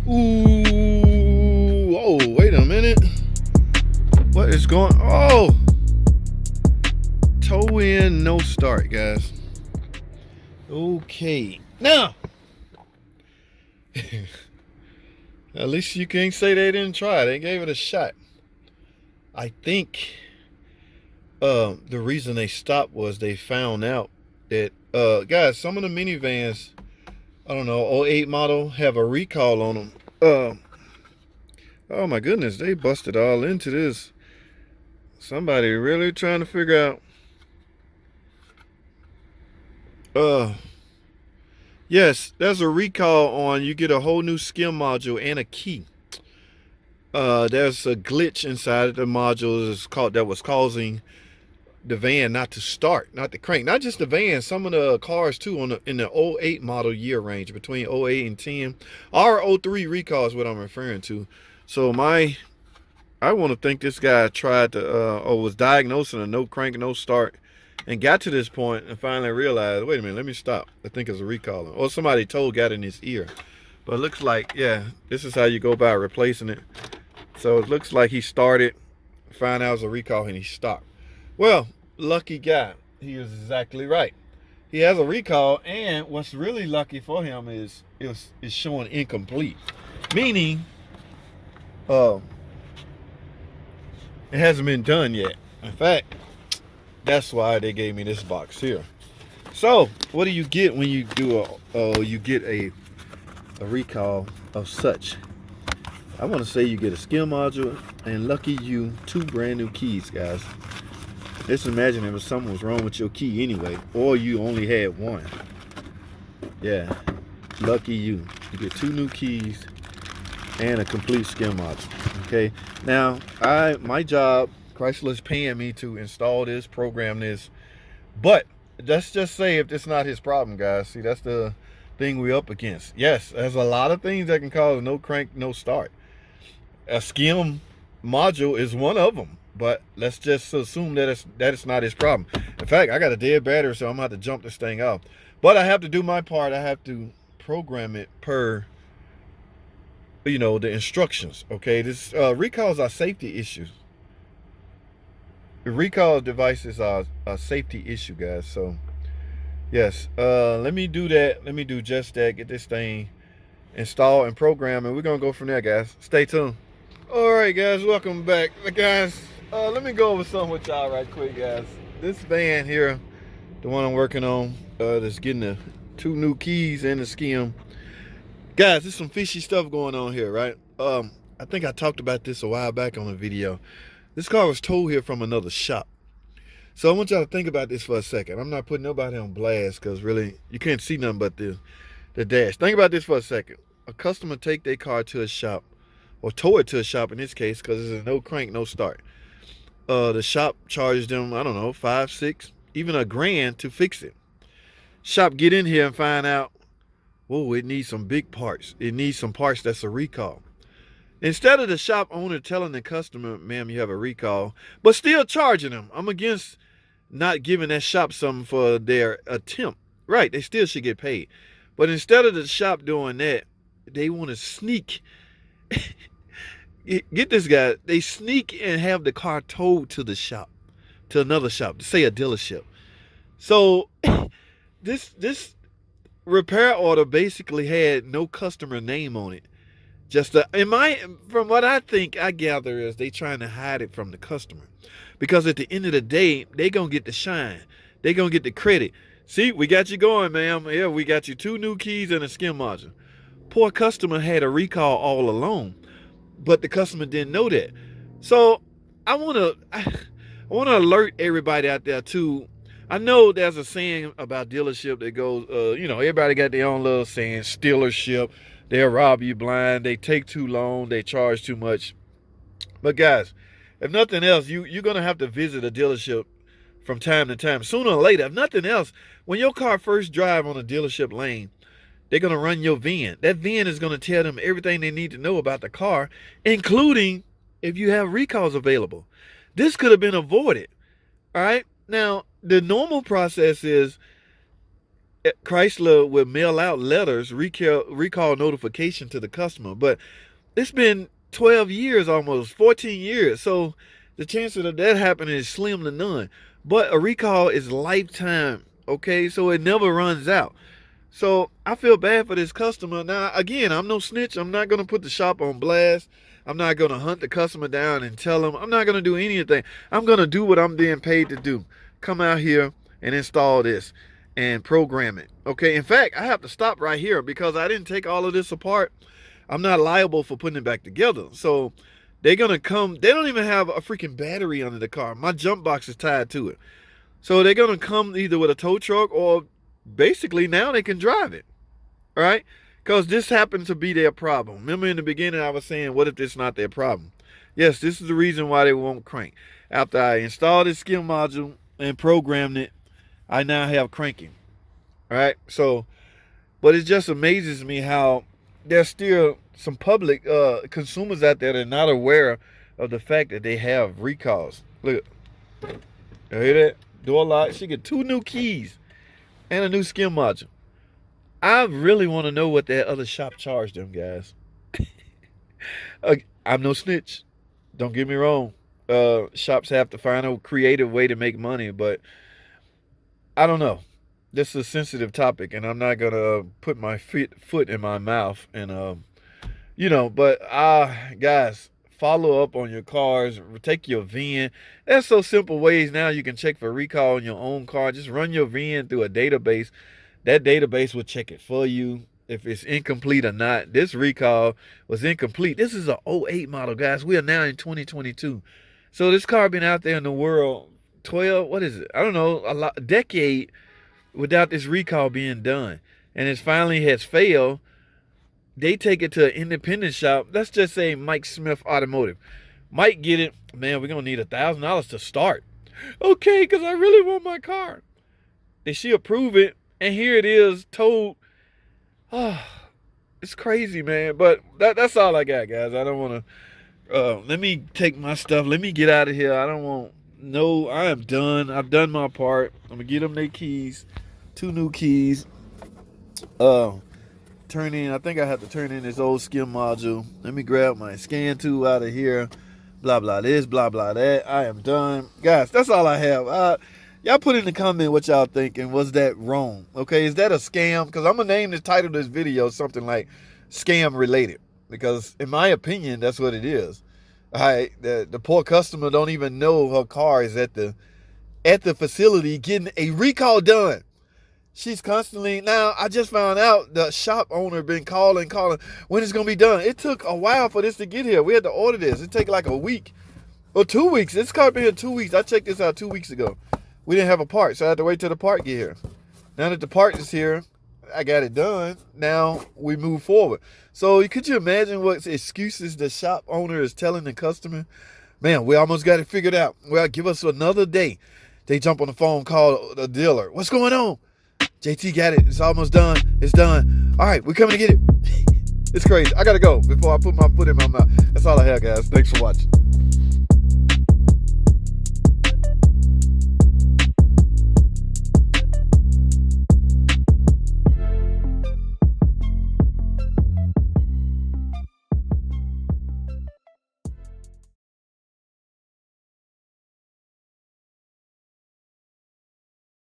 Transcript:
Ooh, oh, wait a minute. What is going? Oh, toe in, no start, guys. Okay, now at least you can't say they didn't try. They gave it a shot. I think the reason they stopped was they found out that guys, some of the minivans, I don't know, '08 model have a recall on them. Oh my goodness, they busted all into this. Somebody really trying to figure out. Yes, there's a recall on. You get a whole new Skim module and a key. There's a glitch inside of the module that was causing the van not to start, not to crank. Not just the van, some of the cars too in the '08 model year range between '08 and 10. R03 recall is what I'm referring to. So I want to think this guy tried to or was diagnosing a no crank, no start, and got to this point and finally realized, wait a minute, let me stop. I think it's a recall. Or somebody got in his ear. But it looks like, yeah, this is how you go about replacing it. So it looks like he started, found out it was a recall, and he stopped. Well, lucky guy. He was exactly right. He has a recall, and what's really lucky for him is it's showing incomplete. Meaning, it hasn't been done yet. In fact, that's why they gave me this box here. So, what do you get when you do you get a recall of such? I want to say you get a Skim module, and lucky you, 2 brand new keys, guys. Just imagine if something was wrong with your key anyway, or you only had one. Yeah, lucky you. You get 2 new keys and a complete Skim module. Okay, now my job, Chrysler's paying me to install this, program this, but let's just say if it's not his problem, guys. See, that's the thing we're up against. Yes, there's a lot of things that can cause no crank, no start. A Skim module is one of them, but let's just assume that it's not his problem. In fact, I got a dead battery, so I'm gonna have to jump this thing off. But I have to do my part. I have to program it per, you know, the instructions. Okay, this recalls are safety issues. The recall devices are a safety issue, guys. So yes, let me do that. Let me do just that. Get this thing installed and programmed, and we're gonna go from there, guys. Stay tuned. All right, guys, welcome back. Guys, let me go over something with y'all right quick, guys. This van here, the one I'm working on, that's getting the 2 new keys and the Skim. Guys, there's some fishy stuff going on here, right? I think I talked about this a while back on a video. This car was towed here from another shop. So I want y'all to think about this for a second. I'm not putting nobody on blast because really, you can't see nothing but the dash. Think about this for a second. A customer take their car to a shop, or tow it to a shop in this case, because it's a no crank, no start. The shop charges them, I don't know, $5, $6, even $1,000 to fix it. Shop get in here and find out, whoa, it needs some big parts. It needs some parts that's a recall. Instead of the shop owner telling the customer, ma'am, you have a recall, but still charging them. I'm against not giving that shop something for their attempt. Right, they still should get paid. But instead of the shop doing that, they want to sneak. Get this, guy. They sneak and have the car towed to the shop, to another shop, say a dealership. So this repair order basically had no customer name on it. Just from what I think, I gather is they trying to hide it from the customer, because at the end of the day, they gonna get the shine, they gonna get the credit. See, we got you going, ma'am. Yeah, we got you 2 new keys and a Skim module. Poor customer had a recall all along, but the customer didn't know that. So I want to alert everybody out there too. I know there's a saying about dealership that goes, you know, everybody got their own little saying, stealership. They'll rob you blind. They take too long. They charge too much. But guys, if nothing else, you're going to have to visit a dealership from time to time. Sooner or later, if nothing else, when your car first drive on a dealership lane, they're going to run your VIN. That VIN is going to tell them everything they need to know about the car, including if you have recalls available. This could have been avoided. All right. Now, the normal process is Chrysler would mail out letters, recall notification to the customer. But it's been 12 years, almost 14 years. So the chances of that happening is slim to none. But a recall is lifetime, okay? So it never runs out. So I feel bad for this customer. Now, again, I'm no snitch. I'm not going to put the shop on blast. I'm not going to hunt the customer down and tell them. I'm not going to do anything. I'm going to do what I'm being paid to do. Come out here and install this and program it. Okay, in fact, I have to stop right here because I didn't take all of this apart. I'm not liable for putting it back together. So they're going to come. They don't even have a freaking battery under the car. My jump box is tied to it. So they're going to come either with a tow truck or basically now they can drive it. All right, because this happens to be their problem. Remember in the beginning I was saying, what if this is not their problem? Yes, this is the reason why they won't crank. After I installed this Skim module and programmed it, I now have cranking. All right, so, but it just amazes me how there's still some public consumers out there that are not aware of the fact that they have recalls. Look, you hear that? Door lock. She get 2 new keys and a new Skim module. I really want to know what that other shop charged them, guys. I'm no snitch. Don't get me wrong. Shops have to find a creative way to make money, but I don't know. This is a sensitive topic, and I'm not going to put my foot in my mouth. And, you know, but, guys, follow up on your cars. Take your VIN. There's so simple ways now you can check for recall on your own car. Just run your VIN through a database. That database will check it for you if it's incomplete or not. This recall was incomplete. This is an 08 model, guys. We are now in 2022. So this car been out there in the world 12, what is it? I don't know, a decade without this recall being done. And it finally has failed. They take it to an independent shop. Let's just say Mike Smith Automotive. Mike get it. Man, we're going to need $1,000 to start. Okay, because I really want my car. Then she approve it. And here it is told. Oh, it's crazy, man. But that's all I got, guys. I don't want to. Let me take my stuff. Let me get out of here. I don't want. No, I am done. I've done my part. I'm going to get them their keys. 2 new keys. Turn in. I think I have to turn in this old Skim module. Let me grab my scan tool out of here. Blah, blah, this, blah, blah, that. I am done. Guys, that's all I have. Y'all put in the comment what y'all think, and was that wrong? Okay, is that a scam? Because I'm going to name the title of this video something like scam related. Because in my opinion, that's what it is. All right, the poor customer don't even know her car is at the facility getting a recall done. She's constantly, now I just found out the shop owner been calling, when it's going to be done. It took a while for this to get here. We had to order this. It take like a week or 2 weeks. This car been here 2 weeks. I checked this out 2 weeks ago. We didn't have a part, so I had to wait till the part get here. Now that the part is here, I got it done. Now we move forward. So could you imagine what excuses the shop owner is telling the customer? Man, we almost got it figured out. Well, give us another day. They jump on the phone, call the dealer. What's going on? JT got it. It's almost done. It's done. All right, we're coming to get it. It's crazy. I got to go before I put my foot in my mouth. That's all I have, guys. Thanks for watching.